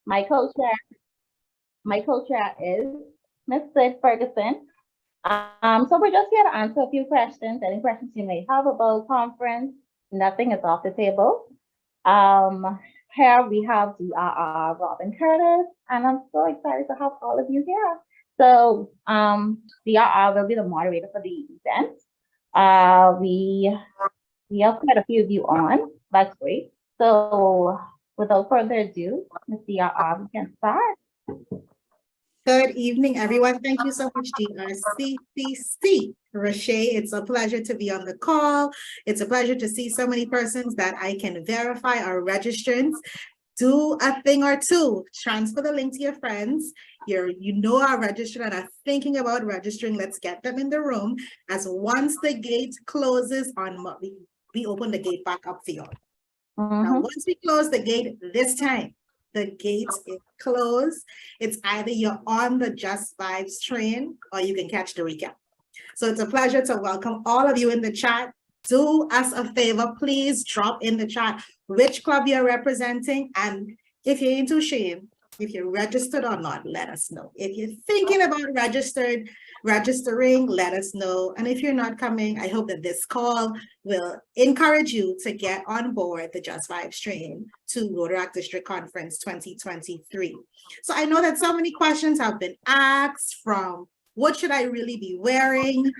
My co-chair, my co-chair is Ms. Sid Ferguson. So we're just here to answer a few questions, any questions you may have about conference. Nothing is off the table. Here we have DRR Robyn Curtis, and I'm so excited to have all of you here. So DRR will be the moderator for the event. We have quite a few of you on. That's great. So without further ado, Ms. DRR, we can start. Good evening, everyone. Thank you so much, DRCCC. Rechea, it's a pleasure to be on the call. It's a pleasure to see so many persons that I can verify are registrants. Do a thing or two. Transfer the link to your friends. You know are registered and are thinking about registering. Let's get them in the room. As once the gate closes on, we open the gate back up for you. Now, once we close the gate this time, the gate is closed. It's either you're on the Just Vibes train or you can catch the recap. So it's a pleasure to welcome all of you in the chat. Do us a favor, please drop in the chat which club you're representing. And if you're into shame, if you're registered or not, let us know. If you're thinking about registering, let us know. And if you're not coming, I hope that this call will encourage you to get on board the Just Vibes train to Rotaract District Conference 2023. So I know that so many questions have been asked from what should I really be wearing?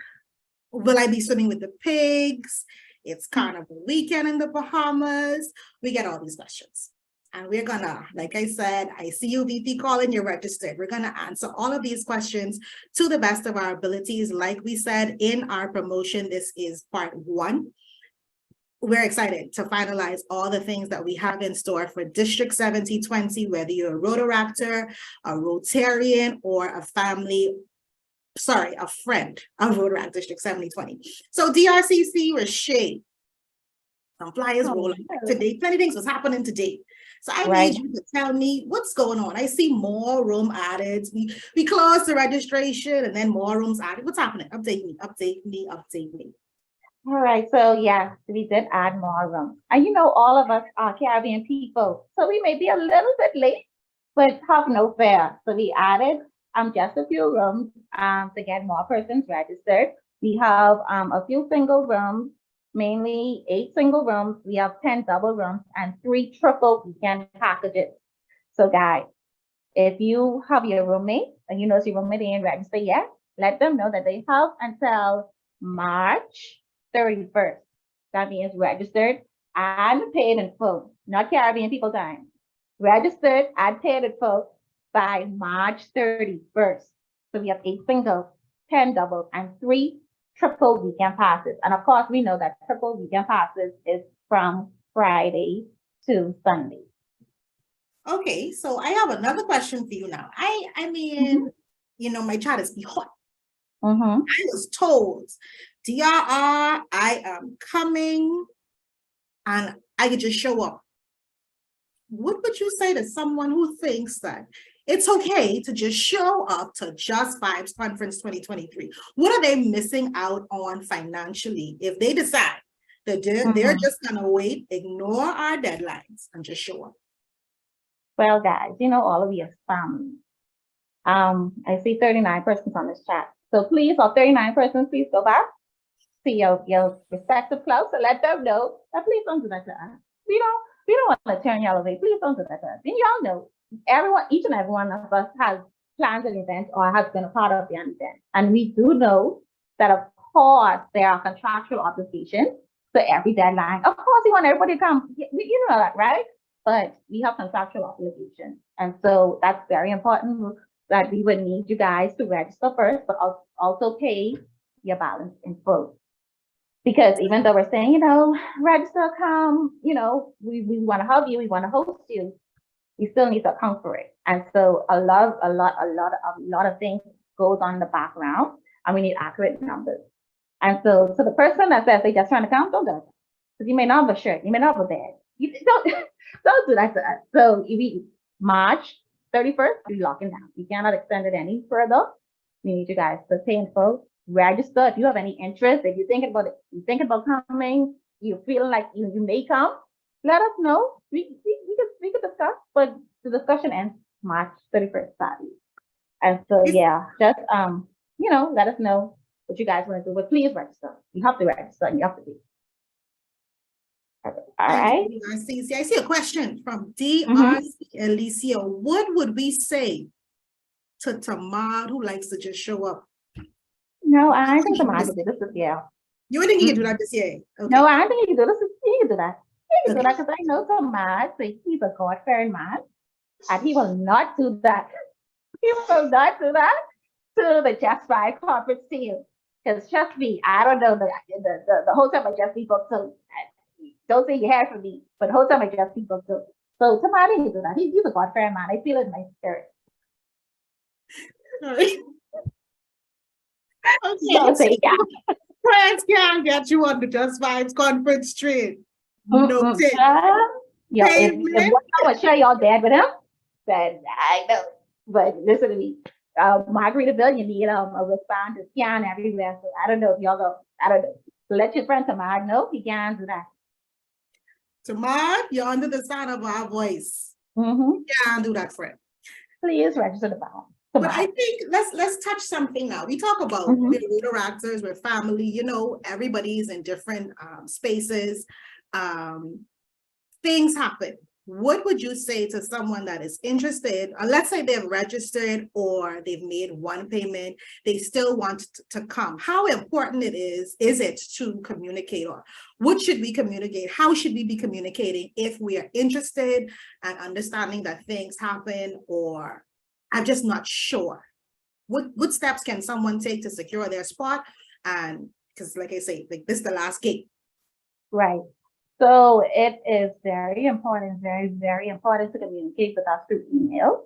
Will I be swimming with the pigs? It's Carnival weekend in the Bahamas. We get all these questions. And we're gonna, like I said, I see you VP calling, you're registered. We're gonna answer all of these questions to the best of our abilities. Like we said in our promotion, this is part 1. We're excited to finalize all the things that we have in store for District 7020, whether you're a Rotaractor, a Rotarian, or a friend of Rotaract District 7020. So DRCC, Rechea, some flyers rolling today. Plenty of things was happening today. So I need you to tell me what's going on. I see more room added. We closed the registration and then more rooms added. What's happening? Update me. All right, so yeah, we did add more rooms. And you know, all of us are Caribbean people, so we may be a little bit late, but have no fear. So we added just a few rooms to get more persons registered. We have a few single rooms, mainly 8 single rooms. We have 10 double rooms and 3 triple weekend packages. So guys, if you have your roommate and you know your roommate ain't registered yet, let them know that they have until March 31st. That means registered and paid in full, not Caribbean people time. Registered and paid in full by March 31st. So we have 8 singles, 10 doubles, and 3 triple weekend passes. And of course, we know that triple weekend passes is from Friday to Sunday. Okay, so I have another question for you now. I mean, you know, my chat is be hot. I was told, DRR, I am coming and I could just show up. What would you say to someone who thinks that it's okay to just show up to Just Vibes Conference 2023? What are they missing out on financially if they decide that they're just gonna wait, ignore our deadlines, and just show up? Well, guys, you know, all of you are family. I see 39 persons on this chat. So please, all 39 persons, please go back to your respective clubs and let them know that please don't do that to us. We don't want to turn y'all away. Please don't do that to us. And y'all know, each and every one of us has planned an event or has been a part of the event. And we do know that, of course, there are contractual obligations to every deadline. Of course, we want everybody to come. You know that, right? But we have contractual obligations. And so that's very important that we would need you guys to register first, but also pay your balance in full. Because even though we're saying, you know, register, come, you know, we want to help you, we want to host you, you still need to account for it. And so a lot of things goes on in the background, and we need accurate numbers. And so the person that says they just trying to come, don't do it. Because you may not have a shirt, you may not have a bag. You don't do that to us. So March 31st, we're locking down. We cannot extend it any further. We need you guys to pay in full. Register if you have any interest. If you're thinking about it, you're thinking about coming, you feel like you may come, let us know. We could discuss, but the discussion ends March 31st, Saturday. And so, Is- yeah, just, let us know what you guys want to do, but please register. You have to register and you have to be. All Thank right. you, DRCC. I see a question from Mhm. DRC Alicia. What would we say to Tamar who likes to just show up? No, I think the market did this this year. You wouldn't think you can do that this year? Okay. No, I think you can do this. You can do that. You can do Okay. that because I know Tamar, so he's a God-fearing man, and he will not do that. He will not do that to the Just Five corporate team. Because trust me, I don't know the whole time I just be booked too. Don't say you heard from me, but the whole time I just be booked too. So Tamar didn't do that. He's a God-fearing man. I feel it in my spirit. Sorry. Don't say yeah. Friends can't get you on the Just Vibes conference train. No tip. Yo, if Payment. I would share y'all bad with him, then I know. But listen to me. Margaritaville, you need a respond to scan everywhere. So I don't know if y'all go, I don't know. So let your friend Tamar know he can do that. Tamar, you're under the sound of our voice. Mm-hmm. Can't do that, friend. Please register the bar. But I think let's touch something now. We talk about we're interactors, we're family, everybody's in different spaces. Things happen. What would you say to someone that is interested? Let's say they've registered or they've made one payment, they still want to come. How important is it to communicate, or what should we communicate? How should we be communicating if we are interested and understanding that things happen, or I'm just not sure? What steps can someone take to secure their spot? And because like I say, like this is the last gate. Right. So it is very important, very, very important to communicate with us through email.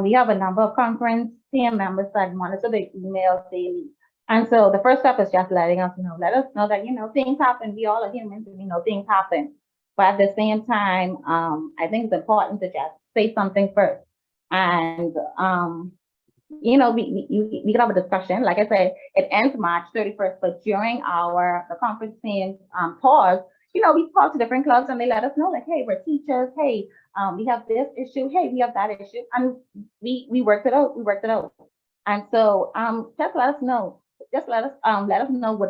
We have a number of conference team members that monitor the emails daily. And so the first step is just letting us know, that, things happen. We all are humans and things happen. But at the same time, I think it's important to just say something first. And, we can have a discussion. Like I said, it ends March 31st, but during the conference team pause, we talk to different clubs and they let us know, like, hey, we're teachers. Hey, we have this issue. Hey, we have that issue. And we worked it out. And so just let us know. Just let us know what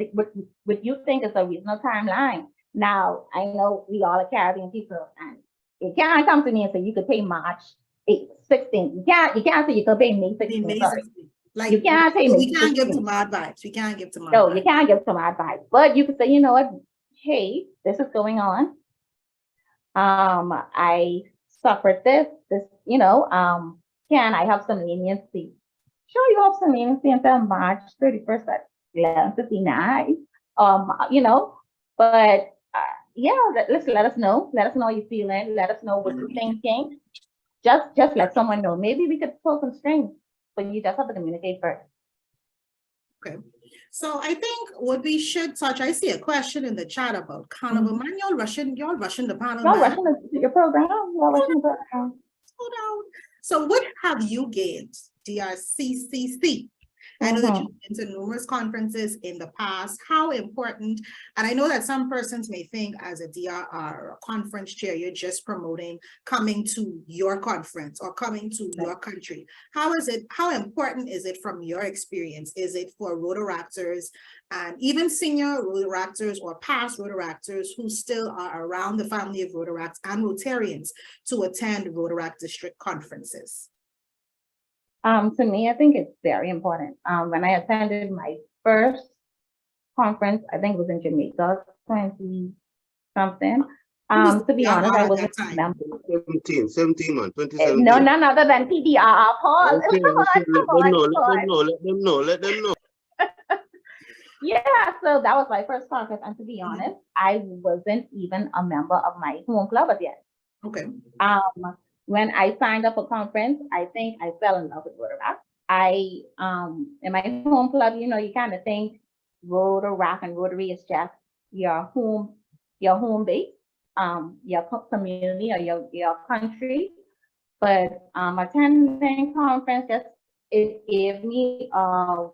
you think is a reasonable timeline. Now, I know we all are Caribbean people, and you can't come to me and say you could pay March 16th. You can't say you could pay May 16th. Like you can't say we can't give to my advice. We can't give to my No, you can't give to my advice. But you could say, you know what, hey, this is going on. I suffered this, can I have some leniency? Sure, you have some leniency until March 31st at 11:59. But let us know. Let us know how you're feeling. Let us know what you're thinking. Just let someone know. Maybe we could pull some strings, but you just have to communicate first. Okay. So I think what we should touch, I see a question in the chat about carnival. Man, y'all rushing the panel. Y'all rushing your program. Y'all rushing the program. Slow down. So what have you gained, DRCCC? I know that you've been to numerous conferences in the past. How important, and I know that some persons may think as a DRR or a conference chair, you're just promoting coming to your conference or coming to your country. How important is it from your experience? Is it for Rotaractors and even senior Rotaractors or past Rotaractors who still are around the family of Rotaracts and Rotarians to attend Rotaract district conferences? To me, I think it's very important. When I attended my first conference, I think it was in Jamaica, 20-something. To be honest, I wasn't a member. 17 months, 2017. No, none other than PDR, Paul. Okay, let them know. Yeah, so that was my first conference, and to be honest, I wasn't even a member of my home club as yet. Okay. When I signed up for conference, I think I fell in love with Rotaract. In my home club, you kind of think Rotaract and Rotary is just your home base, your community or your country. But attending conference it gave me a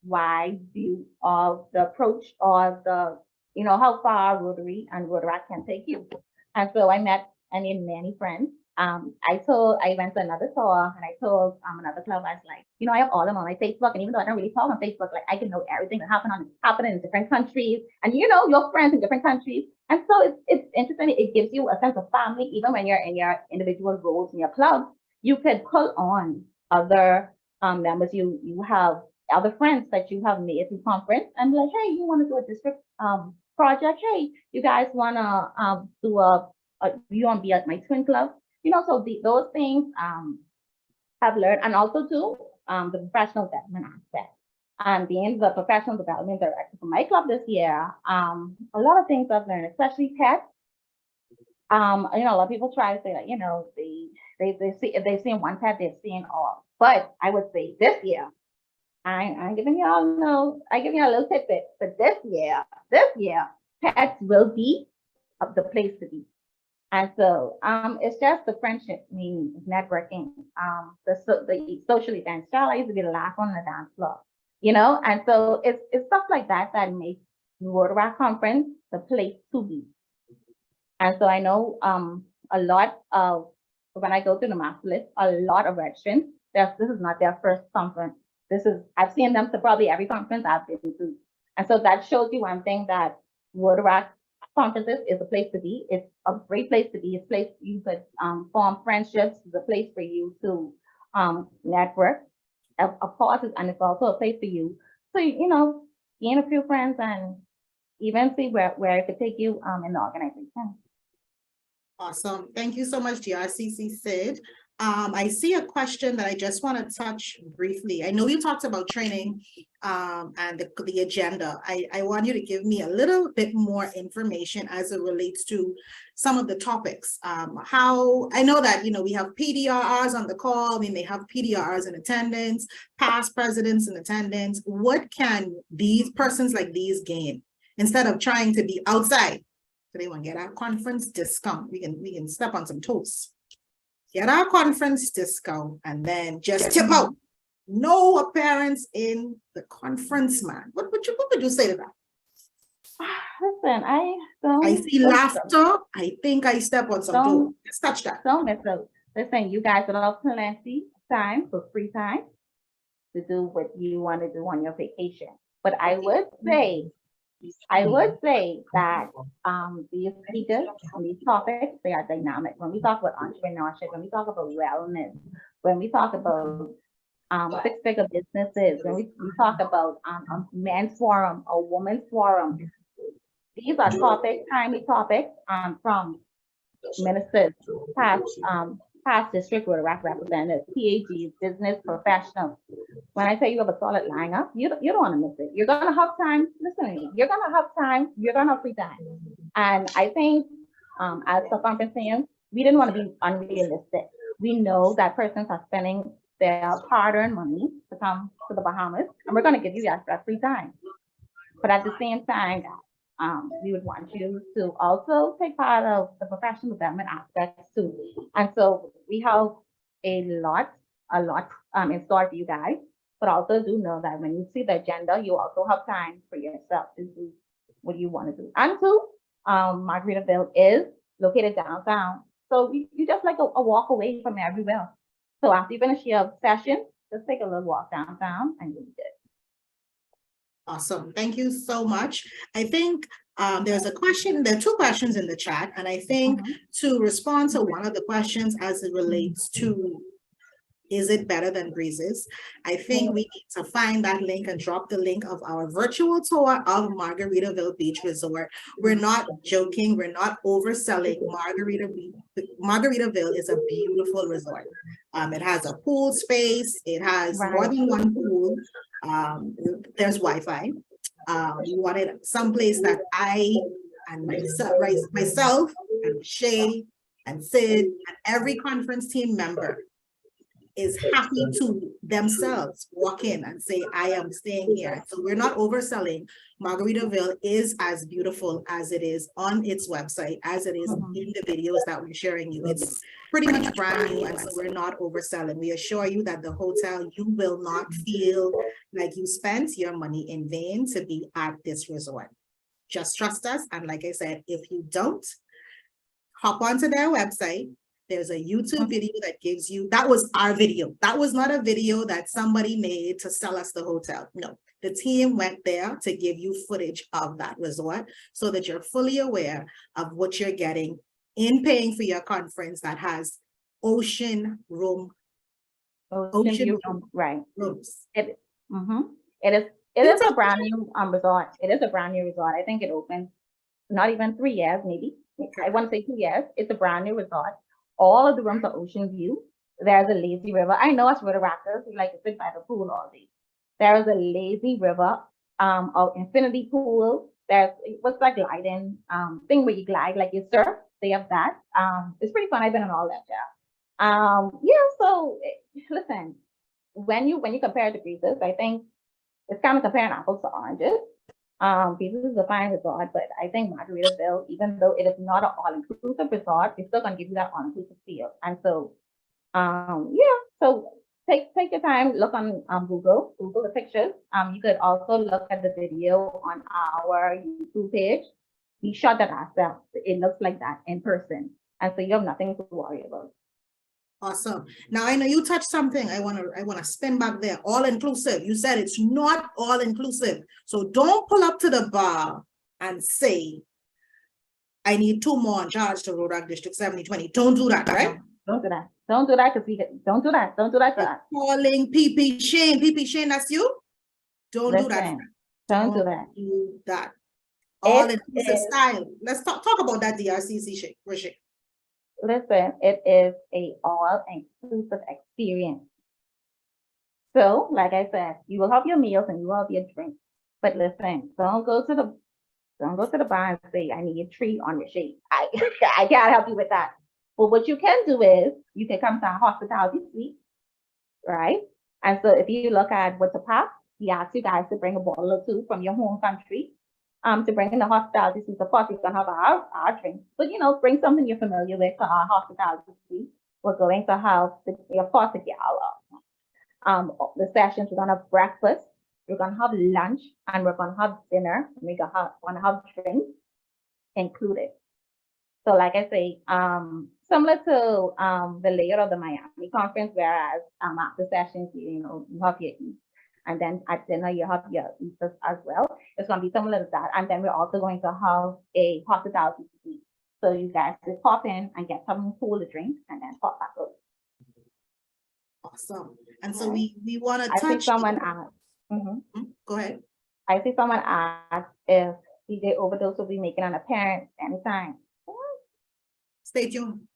wide view of the approach or how far Rotary and Rotaract can take you. And so I made many friends. I went to another tour and I told another club, I was like, I have all of them on my Facebook, and even though I don't really talk on Facebook, like I can know everything that happening in different countries, and your friends in different countries. And so it's interesting. It gives you a sense of family, even when you're in your individual roles in your club. You could pull on other members. You have other friends that you have made through conference, and like, hey, you want to do a district project? Hey, you guys want to do you want to be at my twin club? So those things have learned, and also too the professional development aspect. And being the professional development director for my club this year, a lot of things I've learned, especially tech. A lot of people try to say that, they've seen one pet, they've seen all. But I would say this year, I'm giving y'all I give you a little tidbit, but this year, pets will be the place to be. And so it's just the friendship, means networking, the social events. Charlotte used to be the last one on the dance floor, and so it's stuff like that that makes Rotaract Conference the place to be. And so I know a lot of, when I go through the master list, a lot of registrants, this is not their first conference. I've seen them to probably every conference I've been to. And so that shows you one thing, that Rotaract Conferences is a place to be. It's a great place to be. It's a place you could form friendships. It's a place for you to network. Of course, and it's also a place for you to, gain a few friends and even see where it could take you in the organization. Awesome. Thank you so much, DRCCC Sid. I see a question that I just want to touch briefly. I know you talked about training and the agenda. I want you to give me a little bit more information as it relates to some of the topics. How I know that, we have PDRRs on the call. We may have PDRRs in attendance, past presidents in attendance. What can these persons like these gain instead of trying to be outside? So they want to get our conference discount. We can step on some toes. Get our conference discount and then just tip out. No appearance in the conference, man. What would you say to that? Listen, I see laughter. I think I step on some toes. Let's touch that. Don't miss out. Listen, you guys will have plenty of time for free time to do what you want to do on your vacation. But I would say that these speakers on these topics, they are dynamic. When we talk about entrepreneurship, when we talk about wellness, when we talk about six-figure businesses, when we talk about men's forum or women's forum, these are timely topics from ministers, past district Rotaract representatives, PAGs, business professionals. When I say you have a solid lineup, you don't want to miss it. You're gonna have time. Listen to me. You're gonna have time. You're gonna have free time. And I think, as the conference saying, we didn't want to be unrealistic. We know that persons are spending their hard-earned money to come to the Bahamas, and we're gonna give you that free time. But at the same time, we would want you to also take part of the professional development aspects too. And so we have a lot in store for you guys, but also do know that when you see the agenda, you also have time for yourself to do what you want to do. And two, Margaritaville is located downtown. So you just like a walk away from everywhere. So after you finish your session, just take a little walk downtown and you'll be good. Awesome. Thank you so much. I think there's a question, there are two questions in the chat, and I think to respond to one of the questions as it relates to, is it better than Breezes? I think we need to find that link and drop the link of our virtual tour of Margaritaville Beach Resort. We're not joking. We're not overselling. Margaritaville is a beautiful resort. It has a pool space. It has more than one pool. There's Wi-Fi. We wanted someplace that I and myself and Shay and Sid and every conference team member is happy to themselves walk in and say, I am staying here. So we're not overselling. Margaritaville is as beautiful as it is on its website, as it is in the videos that we're sharing you. It's pretty much brand new, and so we're not overselling. We assure you that the hotel, you will not feel like you spent your money in vain to be at this resort. Just trust us. And like I said, if you don't, hop onto their website. There's a YouTube video that gives you, that was our video. That was not a video that somebody made to sell us the hotel. No, the team went there to give you footage of that resort so that you're fully aware of what you're getting in paying for your conference that has ocean room. Ocean view, right. Rooms. It is a brand new resort. It is a brand new resort. I think it opened not even 3 years, maybe. I want to say 2 years. It's a brand new resort. All of the rooms are ocean view. There's a lazy river. I know us river rackers, we like to sit by the pool all day. There is a lazy river, or infinity pool. There's what's like gliding thing where you glide like you surf. They have that. It's pretty fun. I've been on all that, yeah. So listen, when you compare the Breezes, I think it's kind of comparing apples to oranges. Breezes is a fine resort, but I think Margaritaville, even though it is not an all-inclusive resort, it's still gonna give you that all-inclusive feel. And so, yeah. So take your time, look on Google the pictures. You could also look at the video on our YouTube page. We shot that ourselves. It looks like that in person, and so you have nothing to worry about. Awesome. Now I know you touched something. I wanna spin back there. All inclusive. You said it's not all inclusive. So don't pull up to the bar and say, I need 2 more on charge to Road Rock District 7020. Don't do that, right? Don't do that. Don't do that because don't do that. Don't do that to us. Calling PP Shane. PP Shane, that's you? Don't do that. Listen, don't do that. Do that. All It inclusive is- style. Let's talk about that DRCCC, Rechea. Listen, it is a all-inclusive experience. So, like I said, you will have your meals and you will have your drinks. But listen, don't go to the bar and say, I need 3 on your shade. I can't help you with that. But what you can do is you can come to our hospitality suite, right? And so if you look at what's a pack, we ask you guys to bring a bottle or 2 from your home country. To bring in the hospitality suite. Of course, we're gonna have our drinks, but bring something you're familiar with to our hospitality suite. We're going to have of course, the gala. The sessions, we're gonna have breakfast, we're gonna have lunch, and we're gonna have dinner. We're gonna have drinks included. So, like I say, similar to the layout of the Miami conference, whereas after sessions, you have your eat. And then at dinner, you have your eaters as well. It's going to be similar to that. And then we're also going to have a hospitality suite. So you guys will pop in and get something cool to drink and then pop back out. Awesome. And so we want to I see touch. someone asked. Go ahead. I see someone asked if DJ Overdose will be making an appearance anytime. Stay tuned.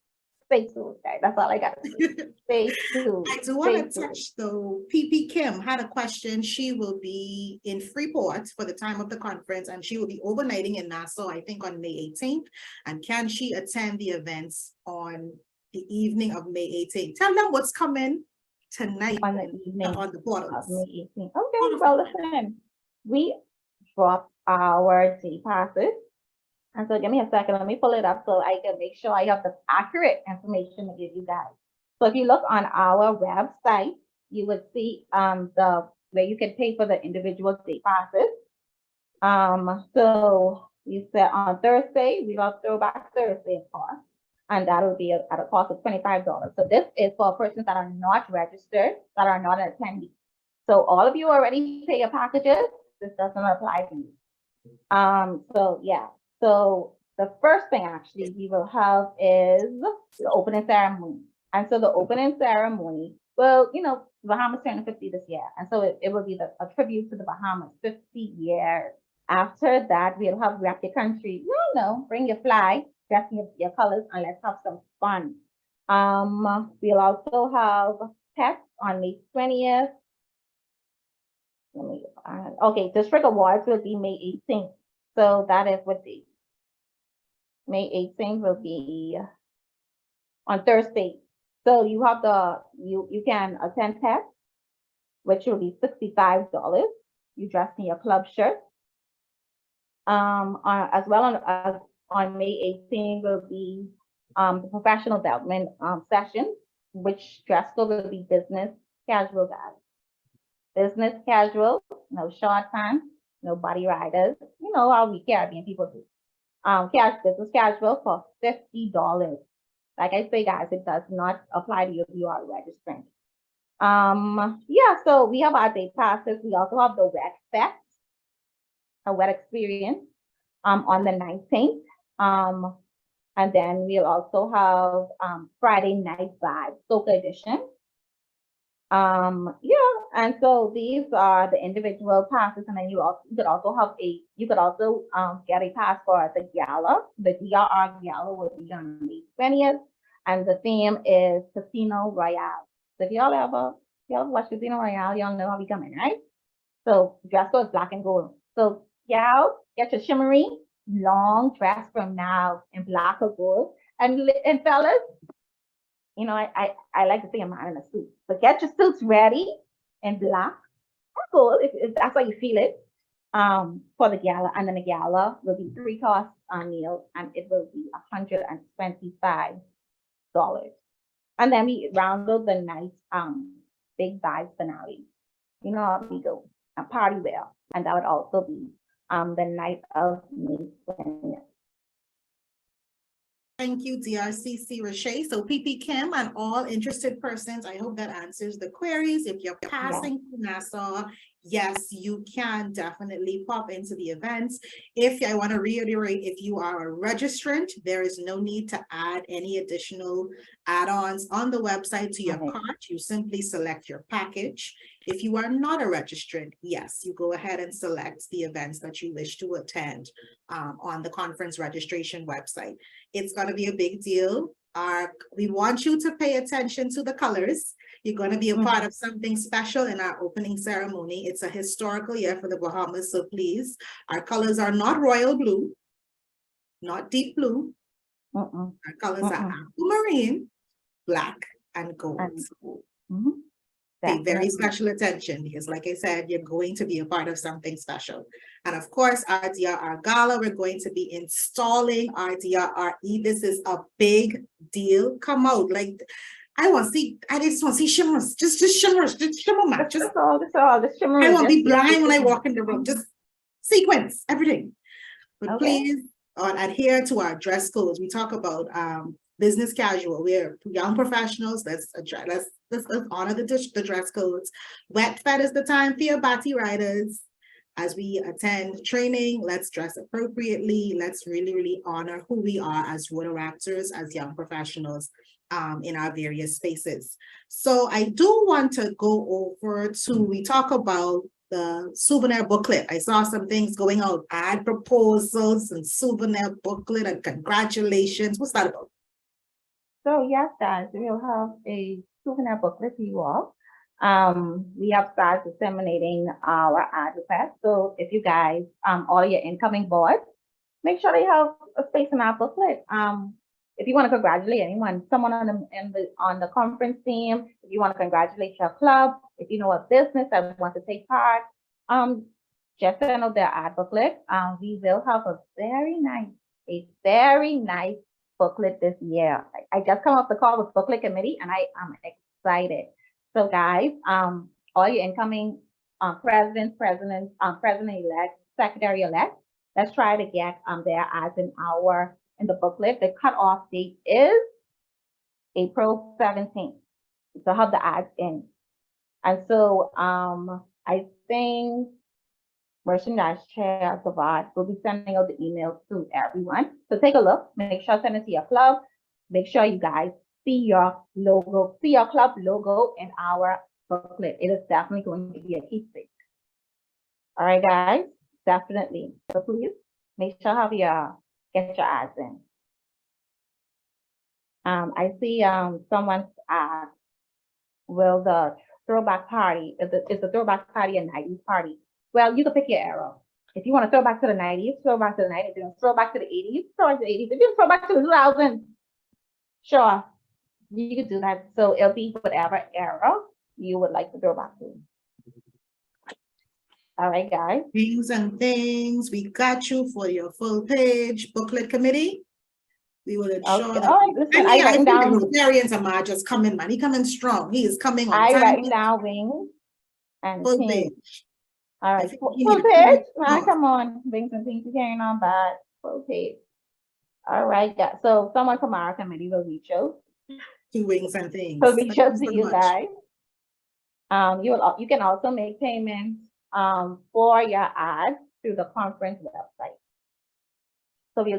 Stay tuned, guys. That's all I got to say. Stay tuned. I do want to touch though. PP Kim had a question. She will be in Freeport for the time of the conference and she will be overnighting in Nassau, I think on May 18th. And can she attend the events on the evening of May 18th? Tell them what's coming tonight on the evening on the portals. Of May 18th. Okay, well, listen, we dropped our day passes. And so give me a second, let me pull it up so I can make sure I have the accurate information to give you guys. So if you look on our website, you would see where you can pay for the individual day passes. So you said on Thursday, we have Throwback Thursday, of course, and that will be at a cost of $25. So this is for persons that are not registered, that are not an attendee. So all of you already pay your packages. This doesn't apply to you. So yeah. So the first thing actually we will have is the opening ceremony. And so the opening ceremony, well, Bahamas turned 50 this year. And so it will be a tribute to the Bahamas 50 years. After that, we'll have Rep Your Country. Bring your flag, dress your colors, and let's have some fun. We'll also have pets on May 20th. Okay, District Awards will be May 18th. So that is what the May 18th will be on Thursday. So you have you can attend test, which will be $65. You dress in your club shirt. As well on May 18th will be the professional development session, which dress code will be business casual guys. Business casual, no short pants, no body riders. You know how we Caribbean people do. Business casual for $50. like I say, guys, it does not apply to you if you are a registrant. Yeah, so we have our day passes. We also have the wet fest, a wet experience, on the 19th. And then we'll also have Friday Night Vibe, Soca Edition. Yeah, and so these are the individual passes, and then you could also get a pass for the gala. The DRR gala will be on May 20th, and the theme is Casino Royale. So if y'all watch Casino Royale, y'all know how we coming, right? So dress code is black and gold. So y'all get your shimmery long dress from now in black or gold, and fellas, you know, I like to see a man in a suit, but get your suits ready in black or gold if that's how you feel it, for the gala. And then the gala will be 3-course meal, and it will be $125. And then we round out the night big vibes finale. You know how we go, a party wear, and that would also be the night of May 20th. Thank you, DRCC Rechea. So PP Kim and all interested persons, I hope that answers the queries. If you're passing through Nassau, yes, you can definitely pop into the events. I want to reiterate, if you are a registrant, there is no need to add any additional add-ons on the website to your cart. You simply select your package. If you are not a registrant, yes, you go ahead and select the events that you wish to attend on the conference registration website. It's going to be a big deal. We want you to pay attention to the colors. You're going to be a part of something special in our opening ceremony. It's a historical year for the Bahamas, so please, our colors are not royal blue, not deep blue. Our colors are aquamarine, black, and gold. Pay very special attention because, like I said, you're going to be a part of something special. And of course, our DRR Gala, we're going to be installing our DRRE. This is a big deal. Come out. Like, I just want to see shimmers. Just shimmers. Just shimmer match. Just all the shimmers. I won't be blind when I walk in the room. Just sequence everything. But please adhere to our dress codes. We talk about business casual. We're young professionals. Let's honor the dress codes. Wet Fed is the time for your bati riders. As we attend training, let's dress appropriately. Let's really, really honor who we are as Rotaractors, as young professionals in our various spaces. So I do want to go over to, we talk about the souvenir booklet. I saw some things going out, ad proposals and souvenir booklet and congratulations. What's that about? So yes, guys, we'll have a souvenir booklet for you all. We have started disseminating our ad requests. So if you guys, all your incoming boards, make sure they have a space in our booklet. If you want to congratulate anyone, someone on the conference team, if you want to congratulate your club, if you know a business that wants to take part, just send out their ad booklet. We will have a very nice booklet this year. I just come off the call with booklet committee and I am excited. So guys, all your incoming president-elect, secretary-elect, let's try to get their ads in the booklet. The cutoff date is April 17th. So have the ads in. And so I think merchandise chair Savard will be sending out the emails to everyone. So take a look, make sure send it to your club. Make sure you guys see your logo, see your club logo in our booklet. It is definitely going to be a keepsake. All right, guys, definitely. So please make sure get your ads in. I see someone's asked, will the throwback party, is the throwback party a 90s party? Well, you can pick your era. If you want to throw back to the 90s, throw back to the 90s. If you want to throw back to the 80s, throw back to the 80s. If you throw back to the 2000s, sure, you could do that. So it'll be whatever era you would like to throw back to. All right, guys. Things and things. We got you for your full page booklet committee. We will ensure that. Oh, listen, I think the Rotarians are just coming, man. He coming strong. He is coming on time. Writing down wings and full pink. page. All right, full page. Man, come on, wings and pink. You're carrying on bad. Full page. All right, yeah. So someone from our committee will reach out. Doing some things. Will reach out Thank you to so you much. guys. You can also make payments for your ads through the conference website. So we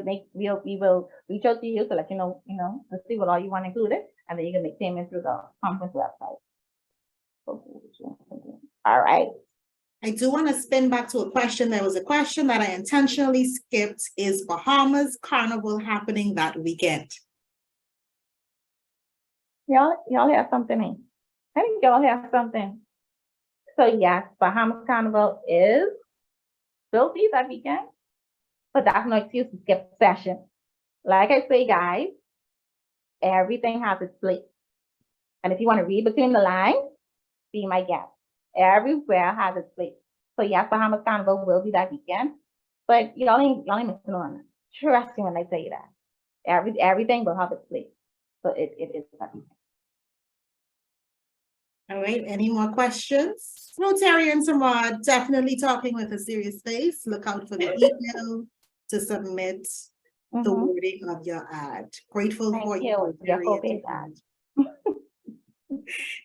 will reach out to you to let you know, to see what all you want included, and then you can make payments through the conference website. All right. I do want to spin back to a question. There was a question that I intentionally skipped. Is Bahamas Carnival happening that weekend? Y'all have something in. I think y'all have something. So yes, Bahamas Carnival is still be that weekend, but that's no excuse to skip session. Like I say, guys, everything has its place. And if you want to read between the lines, be my guest. Everywhere has its place. So yes, Bahamas Carnival will be that weekend, but y'all ain't missing on it. Trust me when I say that. Everything will have its place. So it is that weekend. All right, any more questions? Rotary and Samad, definitely talking with a serious face. Look out for the email to submit the Mhm. wording of your ad. Grateful for Thank you. you. Rotary Your and ad. Samad.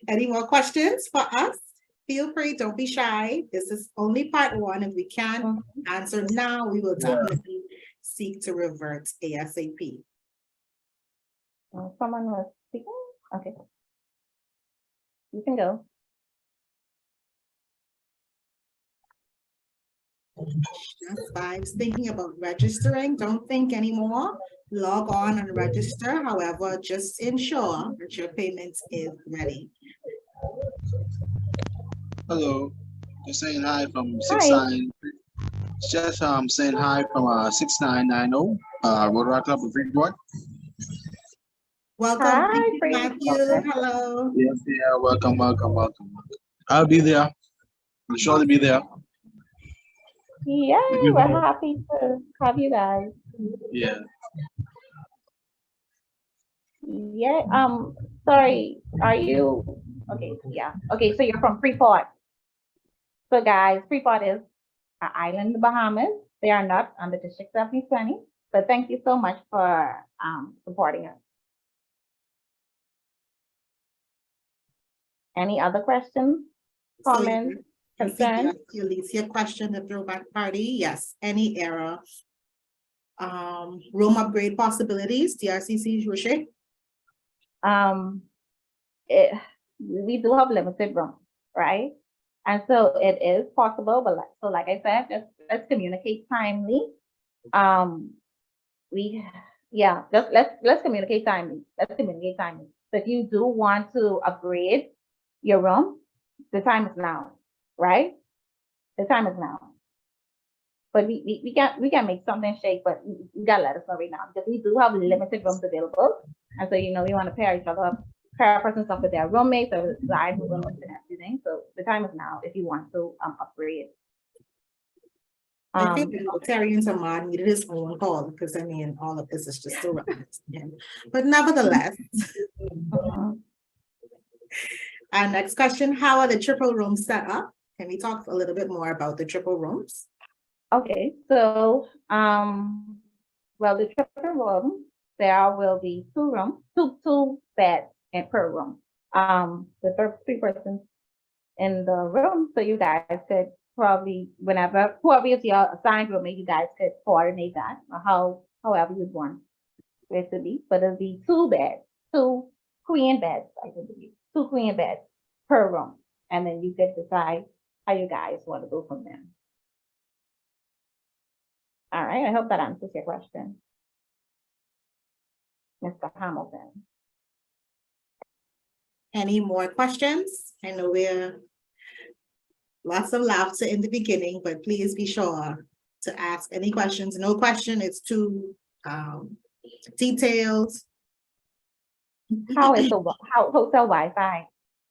Any more questions for us? Feel free, don't be shy. This is only part one. If we can't answer now, we will definitely seek to revert ASAP. Someone was speaking? Okay. You can go. Just vibes, thinking about registering. Don't think anymore. Log on and register. However, just ensure that your payment is ready. Hello, just saying hi from Hi. 69. Just saying hi from 6990. Rotary Club of Freeport. Welcome, Hi, thank you, Free. Matthew. Hello. Yes, yeah, welcome. I'll be there. I'll surely be there. Yeah, we're happy to have you guys. Yeah. Yeah, sorry, are you, okay, yeah. Okay, so you're from Freeport. So guys, Freeport is an island in the Bahamas. They are not under District 7020, but thank you so much for supporting us. Any other questions, comments, concerns? Your question, the throwback party, yes, any era. Room upgrade possibilities, DRCC, Rechea? We do have limited room, right? And so it is possible, but like I said, let's communicate timely. Let's communicate timely. So if you do want to upgrade your room, the time is now, right? The time is now. But we can make something shake, but you gotta let us know right now because we do have limited rooms available. And so, we want to pair each other up, pair a person up with their roommates or side roommates and everything. So the time is now if you want to upgrade. I think Rotary and Samad needed his own call because I mean, all of this is just so relevant to him. But nevertheless, our next question, how are the triple rooms set up? Can we talk a little bit more about the triple rooms? Okay, so well, the triple room, there will be two beds in per room. The 3 persons in the room, so you guys could probably whoever is your assigned roommate, you guys could coordinate that or however you'd want it to be. But it'll be 2 beds, 2 queen beds, I believe, 2 queen beds per room, and then you could decide how you guys want to go from there. All right, I hope that answers your question, Mr. Hamilton. Any more questions? I know we're lots of laughter in the beginning, but please be sure to ask any questions. No question is too detailed. How is the hotel Wi-Fi?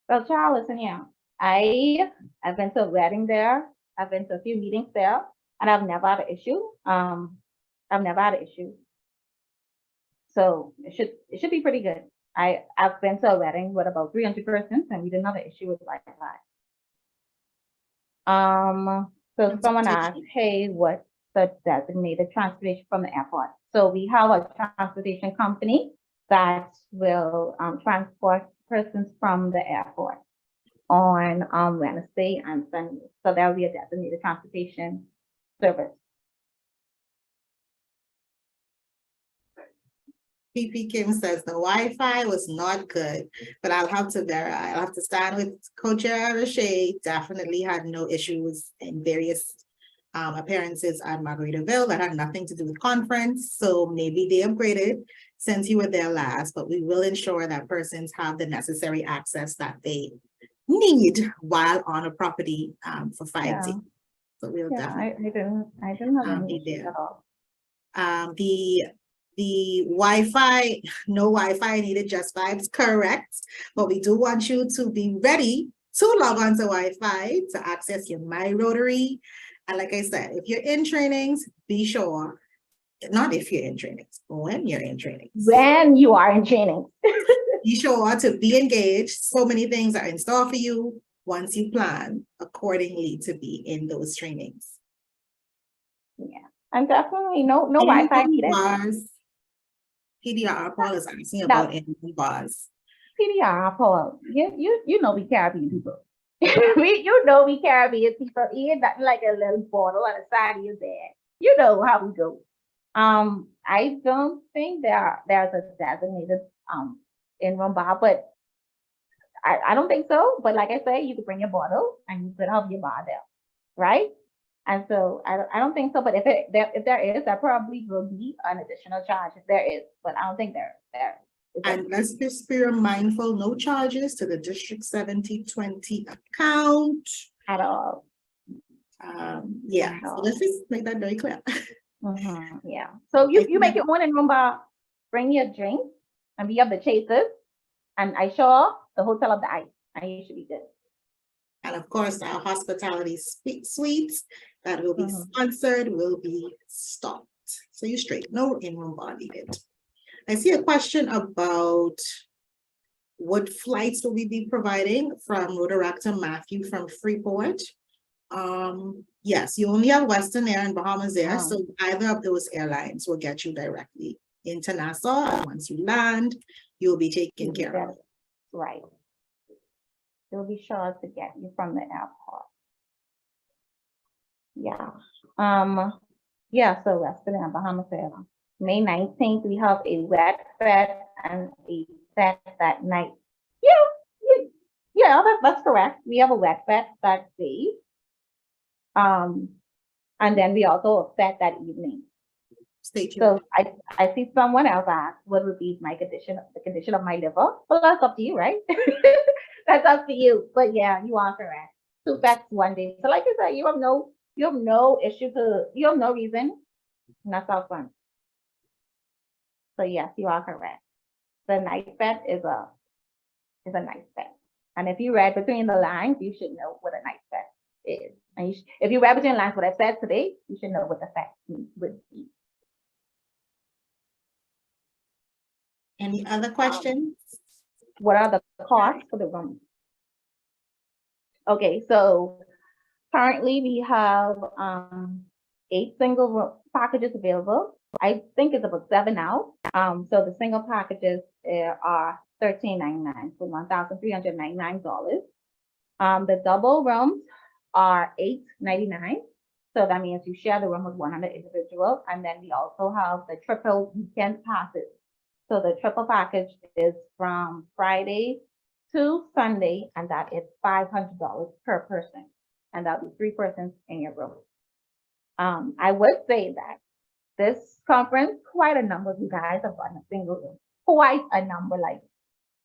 Well, child, listen here. I've been to a wedding there. I've been to a few meetings there, and I've never had an issue. So it should be pretty good. I've been to a wedding with about 300 persons, and we didn't have an issue with Wi-Fi. So someone asked, hey, what the designated transportation from the airport. So we have a transportation company that will transport persons from the airport on Wednesday and Sunday. So there will be a designated transportation service. PP Kim says the Wi-Fi was not good, but I'll have to verify. I'll have to stand with Co-Chair Rechea. Definitely had no issues in various appearances at Margaritaville that had nothing to do with conference. So maybe they upgraded since you were there last, but we will ensure that persons have the necessary access that they need while on a property for 5G. Yeah. So we'll Yeah, definitely I didn't have be any issues there. at all. The Wi-Fi, no Wi-Fi needed, just vibes, correct. But we do want you to be ready to log on to Wi-Fi to access your My Rotary. And like I said, if you're in trainings, be sure, not if you're in trainings, when you're in trainings. When you are in training. Be sure to be engaged. So many things are in store for you once you plan accordingly to be in those trainings. Yeah, and definitely no Wi-Fi needed. Bars. PDR Paul is asking about in bars. PDR, Paul, you know we Caribbean people. we Caribbean people eat that like a little bottle on the side of your bed. You know how we go. I don't think there's a designated in-room bar, but I don't think so. But like I say, you could bring your bottle and you could have your bar there, right? And so I don't think so. But if there is, there probably will be an additional charge if there is. But I don't think there is. And let's just be mindful, no charges to the District 7020 account At all. Yeah, so let's just make that very clear. Yeah. So you make your own in-room bar, bring your drink, and we have the chasers, and I sure the hotel of the ice, and you should be good. And of course, our hospitality suites that will be sponsored will be stopped. So you straight, no in-room bar needed. I see a question about what flights will we be providing from Rotaract Matthew from Freeport. Yes, you only have Western Air and Bahamas Air, so either of those airlines will get you directly into Nassau. And once you land, you'll be taken care of. Right. They'll be sure to get you from the airport. Yeah. Yeah, so Western Air, Bahamas Air. May 19th, we have a wet fed and a fed that night. Yeah, that's correct. We have a wet fed that day. And then we also a fed that evening. Stay tuned. So I see someone else ask what would be my condition, the condition of my liver. Well, that's up to you, right? That's up to you. But yeah, you are correct. 2 feds 1 day. So like I said, you have no issue you have no reason. And that's all fun. So yes, you are correct. The night fed is a night fed. And if you read between the lines, you should know what a night fed is. And if you read between the lines what I said today, you should know what the fact would be. Any other questions? What are the costs for the room? Okay, so currently we have 8 single room packages available. I think it's about 7 now. So the single packages are $13.99, so $1,399. The double rooms are $8.99. So that means you share the room with 100 individuals. And then we also have the triple weekend passes. So the triple package is from Friday to Sunday, and that is $500 per person. And that'll be 3 persons in your room. I would say that this conference, quite a number of you guys have gotten a single room. Quite a number, like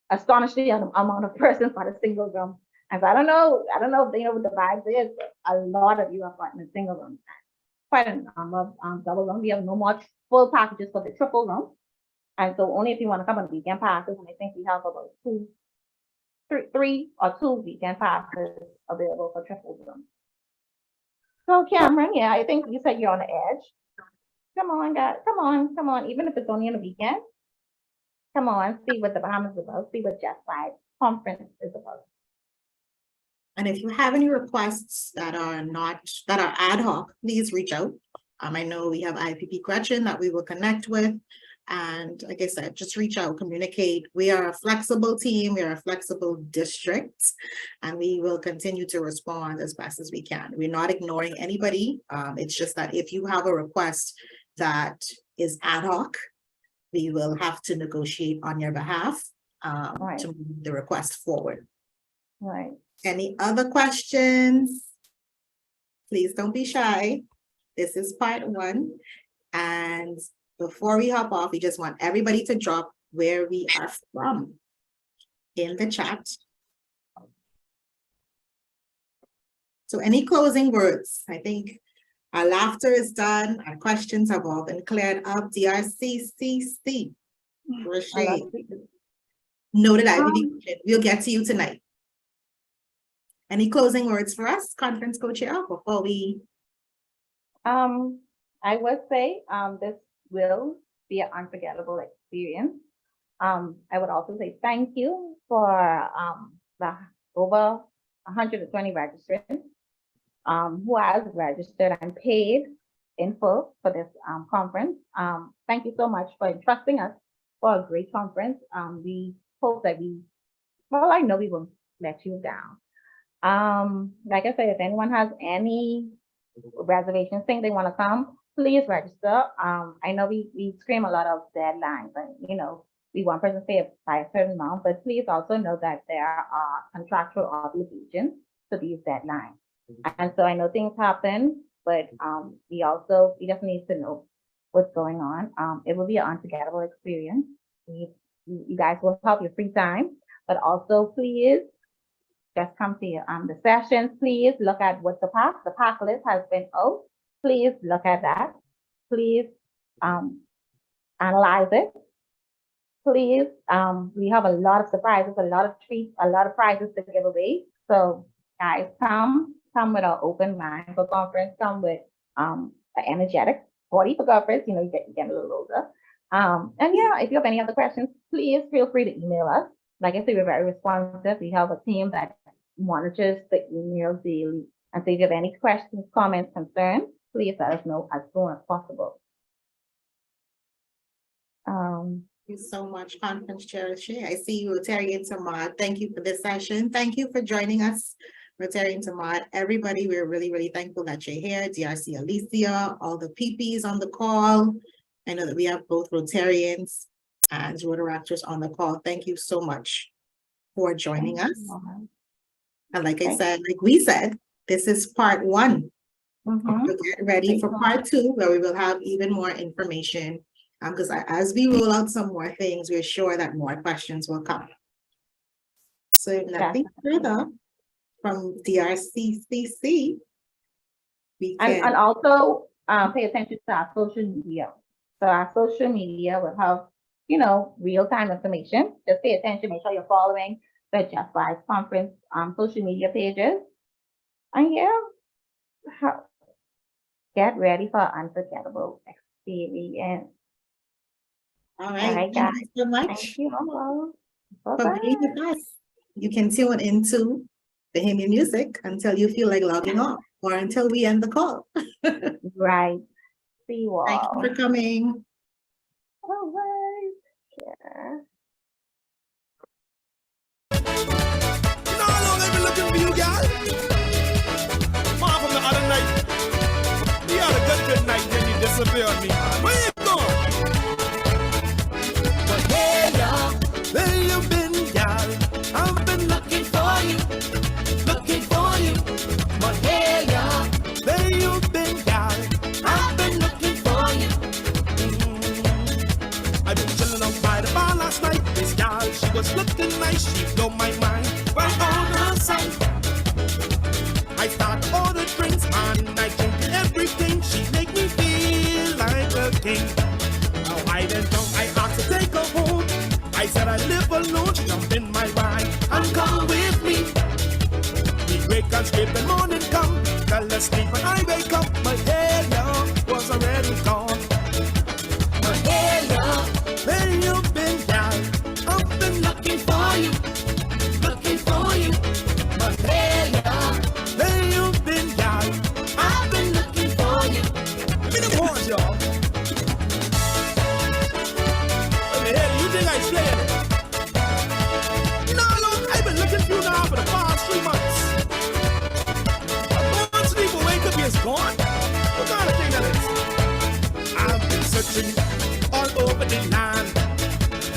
astonishing amount of persons for a single room. And so I don't know if they know what the vibes is, but a lot of you have gotten a single room. Quite a number of double room. We have no more full packages for the triple room. And so only if you want to come on the weekend passes, and I think we have about 3 or 2 weekend passes available for triple room. So Cameron, yeah, I think you said you're on the edge. Come on, guys, come on, even if it's only on the weekend. Come on, see what the Bahamas is about, see what Just 5 conference is about. And if you have any requests that are ad hoc, please reach out. I know we have IPP Gretchen that we will connect with. And like I said, just reach out, communicate. We are a flexible team, we are a flexible district, and we will continue to respond as best as we can. We're not ignoring anybody. It's just that if you have a request that is ad hoc, we will have to negotiate on your behalf Right. to move the request forward. Right. Any other questions? Please don't be shy. This is part one. And before we hop off, we just want everybody to drop where we are from in the chat. So any closing words? I think our laughter is done. Our questions have all been cleared up. DRCCC. Rechea. Noted IPP. We'll get to you tonight. Any closing words for us, conference co-chair, before we? I would say this will be an unforgettable experience. I would also say thank you for the over 120 registrants who has registered and paid in full for this conference. Thank you so much for entrusting us for a great conference. We hope that I know we won't let you down. Like I said, if anyone has any reservations, think they want to come, please register. I know we scream a lot of deadlines, and we want person to pay by a certain amount, but please also know that there are contractual obligations to these deadlines. And so I know things happen, but we just need to know what's going on. It will be an unforgettable experience. You guys will have your free time, but also please just come to the sessions. Please look at what the pack list has been out. Please look at that. Please analyze it. Please, we have a lot of surprises, a lot of treats, a lot of prizes to give away. So guys, come with an open mind for conference. Come with an energetic 40 for conference. You get a little older. And yeah, if you have any other questions, please feel free to email us. Like I said, we're very responsive. We have a team that monitors the email daily. And so if you have any questions, comments, concerns, please let us know as soon as possible. Thank you so much, Conference Chair Rechea. I see you, Rotarian Tamad. Thank you for this session. Thank you for joining us, Rotarian Tamad. Everybody, we're really, really thankful that you're here. DRC Alicia, all the PPs on the call. I know that we have both Rotarians and Rotaractors on the call. Thank you so much for joining us. And like I said, like we said, this is part one. So get ready for part two, where we will have even more information. Because as we roll out some more things, we're sure that more questions will come. So if nothing further from DRCCC, we can. And also pay attention to our social media. So our social media will have, real-time information. Just pay attention, make sure you're following the Just Vibes Conference social media pages. And get ready for an unforgettable experience. All right, guys. thank you so much. Thank you. For being with us. You can tune into Bahamian music until you feel like logging off, or until we end the call. Right. See you all. Thank you for coming. All right. Yeah. You know how long I've been looking for you, girl? Mom from the other night. You had a good night, then you disappeared on me. Where you going? But hey, y'all, where you been, y'all? I've been looking for you. But hey, y'all, where you been, y'all? I've been looking for you. I've been chilling out by the bar last night. This girl, she was looking nice. She blew my mind right on her side. I start to order drinks and I drink everything. She make me feel like a king. Now I didn't know, I asked to take her home. I said I live alone. She jumped in my ride and come with me. We wake and scrape the morning come. Fell asleep when I wake up. My hair, y'all, was already gone. My hair, y'all, where you been, y'all? I've been looking for you. My hair, y'all, where you been, y'all? I've been looking for you. over the land.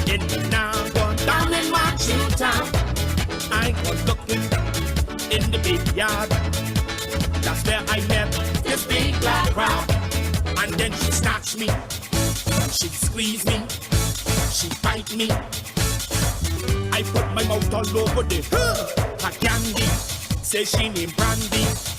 Then me now go down in my true town. I go looking in the big yard. That's where I met this big black crowd. And then she snatched me, she squeezed me, she bite me. I put my mouth all over the her candy. Say she named Brandy.